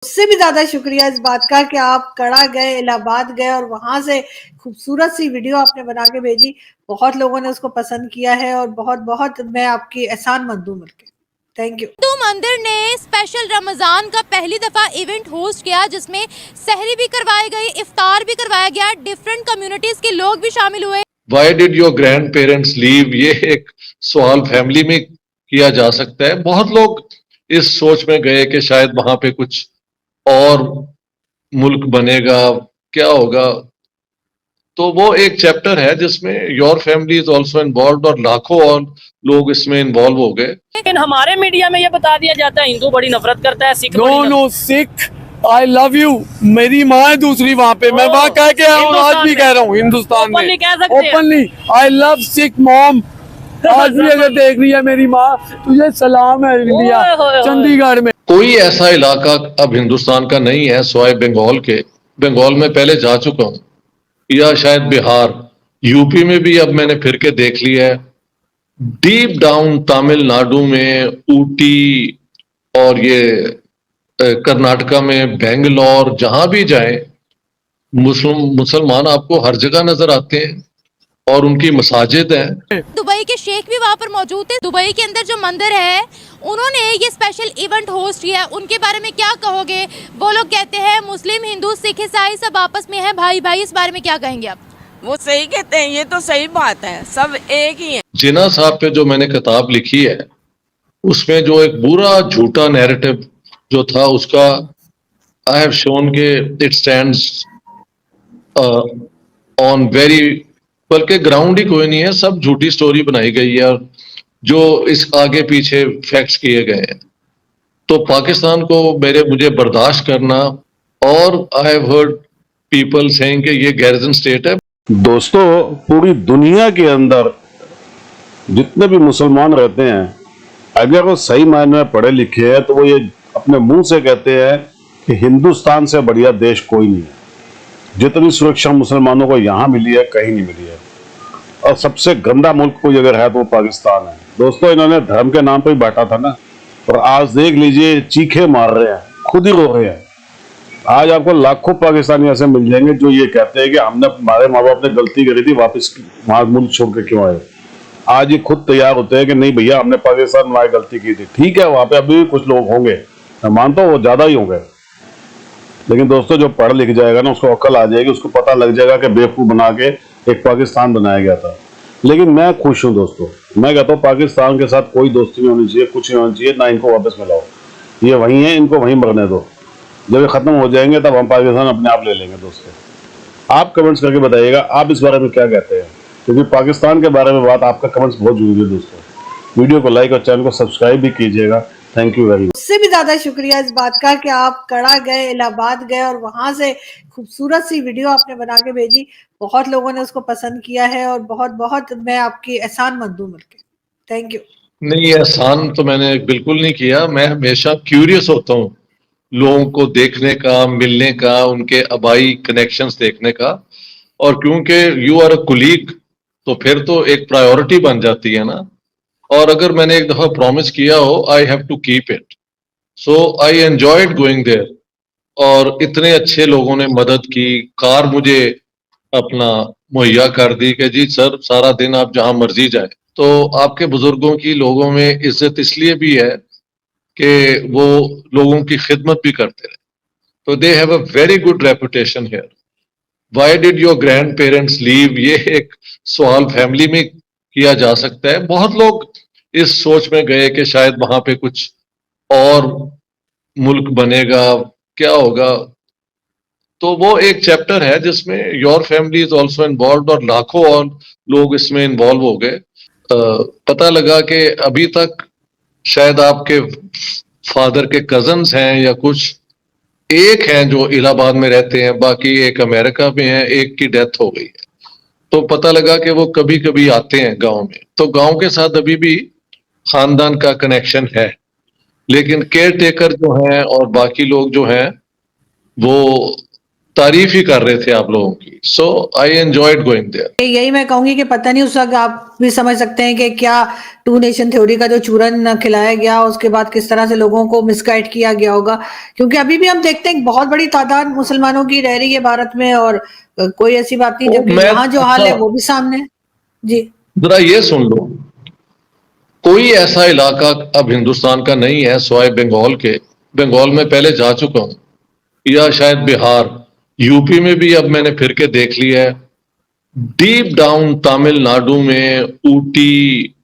उससे भी ज्यादा शुक्रिया इस बात का कि आप कड़ा गए, इलाहाबाद गए और वहां से खूबसूरत सी वीडियो आपने बना के भेजी। बहुत लोगों ने उसको पसंद किया है और बहुत बहुत मैं आपकी एहसानमंद हूं मिलके। Thank you. हिंदू मंदिर ने स्पेशल रमजान का पहली दफा इवेंट होस्ट किया जिसमें सहरी भी करवाई गई, इफ्तार भी करवाया गया, डिफरेंट कम्युनिटीज के लोग भी शामिल हुए। Why did your grand parents leave, ये एक सवाल फैमिली में किया जा सकता है। बहुत लोग इस सोच में गए कि शायद वहां पे कुछ और मुल्क बनेगा, क्या होगा। तो वो एक चैप्टर है जिसमें your family is also involve और लाखों और लोग इसमें इन्वॉल्व हो गए। लेकिन हमारे मीडिया में ये बता दिया जाता है हिंदू बड़ी नफरत करता है, Sikh no Sikh I love you, मेरी माँ है दूसरी वहाँ पे, मैं वहाँ कह के आया हूँ, आज भी कह रहा हूँ हिंदुस्तान में openly I love Sikh mom. आज भी अगर देख रही है मेरी माँ, तुझे सलाम है इंडिया, चंडीगढ़ में। कोई ऐसा इलाका अब हिंदुस्तान का नहीं है सिवाय बंगाल के। बंगाल में पहले जा चुका हूँ, या शायद बिहार, यूपी में भी अब मैंने फिर के देख लिया है। डीप डाउन तमिलनाडु में ऊटी और ये कर्नाटका में बेंगलोर, जहां भी जाए मुसलमान आपको हर जगह नजर आते हैं और उनकी मसाजिद हैं। दुबई के शेख भी वहाँ पर मौजूद थे। दुबई के अंदर जो मंदिर है उन्होंने ये स्पेशल इवेंट होस्ट किया, उनके बारे में क्या कहोगे? वो लोग कहते हैं मुस्लिम, हिंदू, सिख, ईसाई सब आपस में है भाई भाई, इस बारे में क्या कहेंगे आप? वो सही कहते हैं, ये तो सही बात है, सब एक ही है। जिना साहब पे जो मैंने किताब लिखी है उसमें जो एक बुरा झूठा नैरेटिव जो था उसका आई हैव शोन के इट स्टैंड्स ऑन वेरी, बल्कि ग्राउंड ही कोई नहीं है, सब झूठी स्टोरी बनाई गई है जो इस आगे पीछे फैक्ट्स किए गए हैं। तो पाकिस्तान को मुझे बर्दाश्त करना, और I have heard people saying कि ये गैरिजन स्टेट है। दोस्तों, पूरी दुनिया के अंदर जितने भी मुसलमान रहते हैं, अगर वो सही मायने में पढ़े लिखे हैं तो वो ये अपने मुंह से कहते हैं कि हिंदुस्तान से बढ़िया देश कोई नहीं है। जितनी सुरक्षा मुसलमानों को यहाँ मिली है कहीं नहीं मिली है, और सबसे गंदा मुल्क कोई अगर है तो वो पाकिस्तान है। दोस्तों, इन्होंने धर्म के नाम पर ही बांटा था ना, और आज देख लीजिए चीखे मार रहे हैं, खुद ही रो रहे हैं। आज आपको लाखों पाकिस्तानी ऐसे मिल जाएंगे जो ये कहते हैं कि हमने, हमारे माँ बाप ने गलती करी थी, वापस वहां मुल्क छोड़ के क्यों आए। आज ये खुद तैयार होते हैं कि नहीं भैया, हमने पाकिस्तान में गलती की थी। ठीक है, वहां पे अभी भी कुछ लोग होंगे, मैं मानता हूँ वो ज्यादा ही होंगे, लेकिन दोस्तों जो पढ़ लिख जाएगा ना उसको अक्ल आ जाएगी, उसको पता लग जाएगा कि बेवकूफ बना के एक पाकिस्तान बनाया गया था। लेकिन मैं खुश हूँ दोस्तों, मैं कहता हूँ पाकिस्तान के साथ कोई दोस्ती नहीं होनी चाहिए, कुछ नहीं होना चाहिए, ना इनको वापस मिलाओ। ये वहीं है, इनको वहीं मरने दो। जब ये खत्म हो जाएंगे तब हम पाकिस्तान अपने आप ले लेंगे। दोस्तों, आप कमेंट्स करके बताइएगा आप इस बारे में क्या कहते हैं, क्योंकि पाकिस्तान के बारे में बात, आपका कमेंट्स बहुत जरूरी है। दोस्तों, वीडियो को लाइक और चैनल को सब्सक्राइब भी कीजिएगा। Thank you very much. उससे भी ज्यादा शुक्रिया इस बात का कि आप कड़ा गए, इलाहाबाद गए और वहां से खूबसूरत सी वीडियो आपने बना के भेजी। बहुत लोगों ने उसको पसंद किया है और बहुत बहुत मैं आपकी एहसानमंद हूं मिलके। Thank you. नहीं, एहसान तो मैंने बिल्कुल नहीं किया। मैं हमेशा क्यूरियस होता हूँ लोगों को देखने का, मिलने का, उनके आबाई कनेक्शंस देखने का, और क्योंकि यू आर अ कुलीग तो फिर तो एक प्रायोरिटी बन जाती है ना। और अगर मैंने एक दफा प्रॉमिस किया हो, I have to keep it. So I enjoyed going there, और इतने अच्छे लोगों ने मदद की, कार मुझे अपना मुहैया कर दी कि जी सर सारा दिन आप जहां मर्जी जाए। तो आपके बुजुर्गों की लोगों में इज्जत इसलिए भी है कि वो लोगों की खिदमत भी करते रहे, तो they have a very good reputation here. Why did your grand parents leave, ये एक सवाल फैमिली में किया जा सकता है। बहुत लोग इस सोच में गए कि शायद वहां पे कुछ और मुल्क बनेगा, क्या होगा। तो वो एक चैप्टर है जिसमें your family is also involve और लाखों और लोग इसमें इन्वॉल्व हो गए। पता लगा कि अभी तक शायद आपके फादर के कजन्स हैं या कुछ, एक हैं जो इलाहाबाद में रहते हैं, बाकी एक अमेरिका में है, एक की डेथ हो गई है। तो पता लगा कि वो कभी कभी आते हैं गांव में, तो गांव के साथ अभी भी खानदान का कनेक्शन है, लेकिन केयर टेकर जो हैं और बाकी लोग जो हैं वो तारीफ ही कर रहे थे आप लोगों की। सो आई एंजॉयड गोइंग देयर। यही मैं कहूंगी कि पता नहीं उस वक्त आप भी समझ सकते हैं कि क्या टू नेशन थ्योरी का जो चूरन खिलाया गया, उसके बाद किस तरह से लोगों को मिसगाइड किया गया होगा, क्योंकि अभी भी हम देखते हैं बहुत बड़ी तादाद मुसलमानों की रह रही है भारत में, और कोई ऐसी बात नहीं, जबकि यहाँ जो हाल है वो भी सामने है। जी जरा ये सुन लो, कोई ऐसा इलाका अब हिंदुस्तान का नहीं है सिवाय बंगाल के। बंगाल में पहले जा चुका हूं, या शायद बिहार, यूपी में भी अब मैंने फिर के देख लिया है। डीप डाउन तमिलनाडु में ऊटी,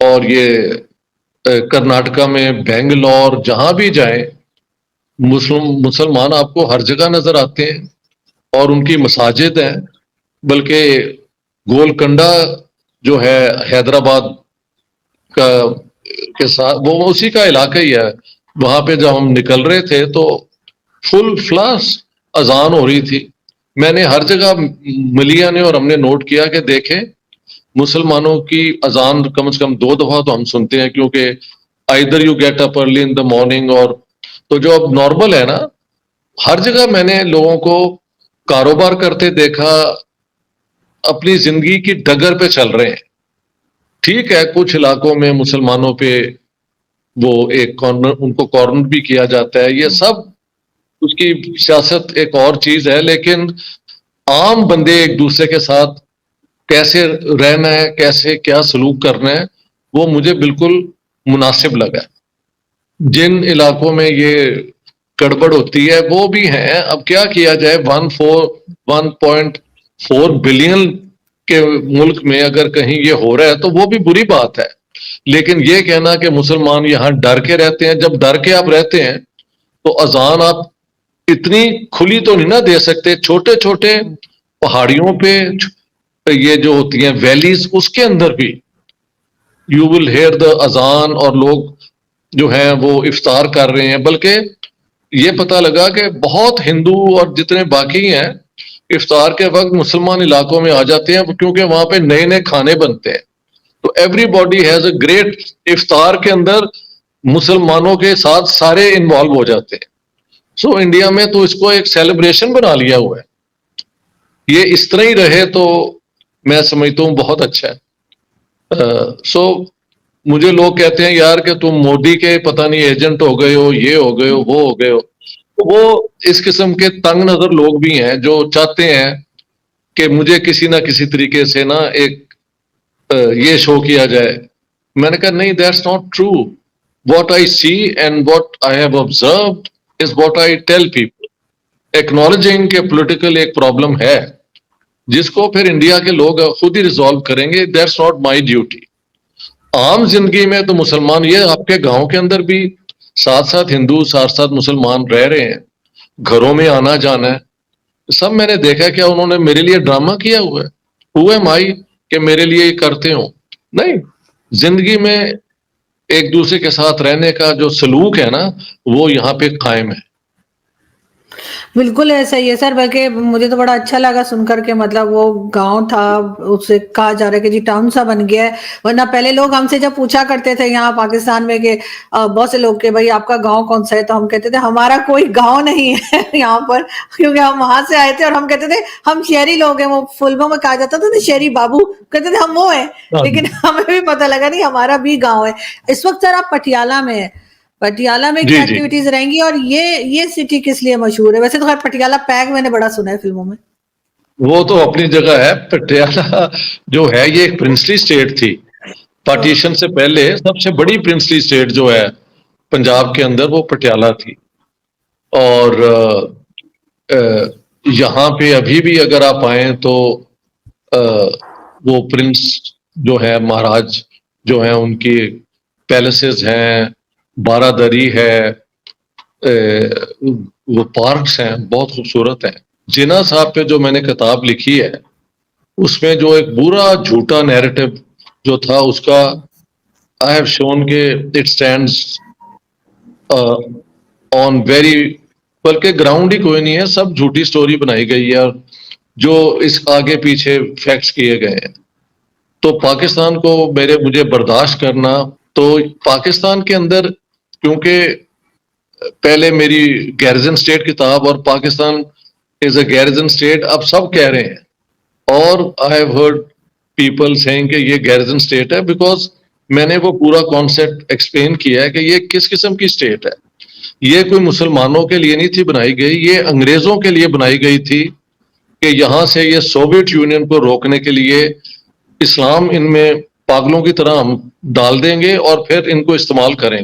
और ये कर्नाटका में बेंगलोर, जहां भी जाए मुसलमान आपको हर जगह नजर आते हैं, और उनकी मसाजिद हैं। बल्कि गोलकंडा जो है हैदराबाद का के साथ, वो उसी का इलाका ही है। वहां पे जब हम निकल रहे थे तो फुल फ्लैश अजान हो रही थी। मैंने हर जगह मिलिया ने और हमने नोट किया कि देखें, मुसलमानों की अजान कम से कम 2 दफा तो हम सुनते हैं, क्योंकि either you get up early in the morning, और तो जो अब नॉर्मल है ना, हर जगह मैंने लोगों को कारोबार करते देखा, अपनी जिंदगी की डगर पे चल रहे हैं। ठीक है, कुछ इलाकों में मुसलमानों पे वो एक कॉर्नर, उनको कॉर्नर भी किया जाता है, ये सब उसकी सियासत एक और चीज है। लेकिन आम बंदे एक दूसरे के साथ कैसे रहना है, कैसे क्या सलूक करना है, वो मुझे बिल्कुल मुनासिब लगा। जिन इलाकों में ये गड़बड़ होती है वो भी हैं। अब क्या किया जाए, 1.4 बिलियन के मुल्क में अगर कहीं ये हो रहा है तो वो भी बुरी बात है। लेकिन ये कहना कि मुसलमान यहाँ डर के रहते हैं, जब डर के आप रहते हैं तो अजान आप इतनी खुली तो नहीं ना दे सकते। छोटे छोटे पहाड़ियों पे ये जो होती हैं वैलीज, उसके अंदर भी यू विल हेयर द अजान, और लोग जो हैं वो इफ्तार कर रहे हैं। बल्कि ये पता लगा कि बहुत हिंदू और जितने बाकी हैं इफ्तार के वक्त मुसलमान इलाकों में आ जाते हैं, क्योंकि वहां पे नए नए खाने बनते हैं। तो एवरीबॉडी हैज अ ग्रेट, इफ्तार के अंदर मुसलमानों के साथ सारे इन्वॉल्व हो जाते हैं। सो इंडिया में तो इसको एक सेलिब्रेशन बना लिया हुआ है। ये इस तरह ही रहे तो मैं समझता हूँ बहुत अच्छा है। सो मुझे लोग कहते हैं यार कि तुम मोदी के पता नहीं एजेंट हो गए हो, ये हो गए हो, वो हो गए हो। तो वो इस किस्म के तंग नजर लोग भी हैं जो चाहते हैं कि मुझे किसी ना किसी तरीके से ना एक ये शो किया जाए। मैंने कहा नहीं, that's not true. What I see and what I have observed is what I tell people, acknowledging के पॉलिटिकल एक प्रॉब्लम है जिसको फिर इंडिया के लोग खुद ही रिजॉल्व करेंगे। That's not my duty. आम जिंदगी में तो मुसलमान, ये आपके गांव के अंदर भी साथ साथ हिंदू साथ साथ मुसलमान रह रहे हैं, घरों में आना जाना है, सब मैंने देखा है। क्या उन्होंने मेरे लिए ड्रामा किया हुआ है? हु एम आई कि मेरे लिए ये करते हो? नहीं, जिंदगी में एक दूसरे के साथ रहने का जो सलूक है ना, वो यहाँ पे कायम है। बिल्कुल ऐसा ही है सर। बल्कि मुझे तो बड़ा अच्छा लगा सुनकर के, मतलब वो गांव था, उससे कहा जा रहा है कि जी टाउन सा बन गया है। वरना पहले लोग हमसे जब पूछा करते थे यहाँ पाकिस्तान में कि बहुत से लोग के भाई आपका गांव कौन सा है, तो हम कहते थे हमारा कोई गांव नहीं है यहाँ पर, क्योंकि हम वहां से आए थे। और हम कहते थे हम शहरी लोग हैं, वो फिल्मों में कहा जाता था ना शहरी बाबू, कहते थे हम वो है। लेकिन हमें भी पता लगा नहीं, हमारा भी गाँव है। इस वक्त सर आप पटियाला में है, पटियाला में क्या एक्टिविटीज रहेंगी, और ये सिटी किस लिए मशहूर है? वैसे तो खैर पटियाला पैग मैंने बड़ा सुना है फिल्मों में। वो तो अपनी जगह है। पटियाला जो है ये एक प्रिंसली स्टेट थी। पार्टीशन से पहले सबसे बड़ी प्रिंसली स्टेट जो है पंजाब के अंदर, वो पटियाला थी। और यहाँ पे अभी भी अगर आप आए तो वो प्रिंस जो है, महाराज जो है, उनकी पैलेसेस हैं, बारादरी है, वो पार्क्स हैं, बहुत खूबसूरत हैं। जिन्ना साहब पे जो मैंने किताब लिखी है उसमें जो एक बुरा झूठा नैरेटिव जो था उसका आई हैव शोन के इट स्टैंड्स ऑन वेरी, बल्कि ग्राउंड ही कोई नहीं है, सब झूठी स्टोरी बनाई गई है और जो इस आगे पीछे फैक्ट्स किए गए हैं। तो पाकिस्तान को मुझे बर्दाश्त करना, तो पाकिस्तान के अंदर, क्योंकि पहले मेरी गैरिजन स्टेट किताब और Pakistan is a garrison state, अब सब कह रहे हैं। और I have heard people saying कि ये गैरिजन स्टेट है, बिकॉज मैंने वो पूरा कॉन्सेप्ट एक्सप्लेन किया है कि ये किस किस्म की स्टेट है। ये कोई मुसलमानों के लिए नहीं थी बनाई गई, ये अंग्रेजों के लिए बनाई गई थी कि यहां से ये सोवियत यूनियन को रोकने के लिए इस्लाम इनमें पागलों की तरह हम डाल देंगे और फिर इनको इस्तेमाल करेंगे।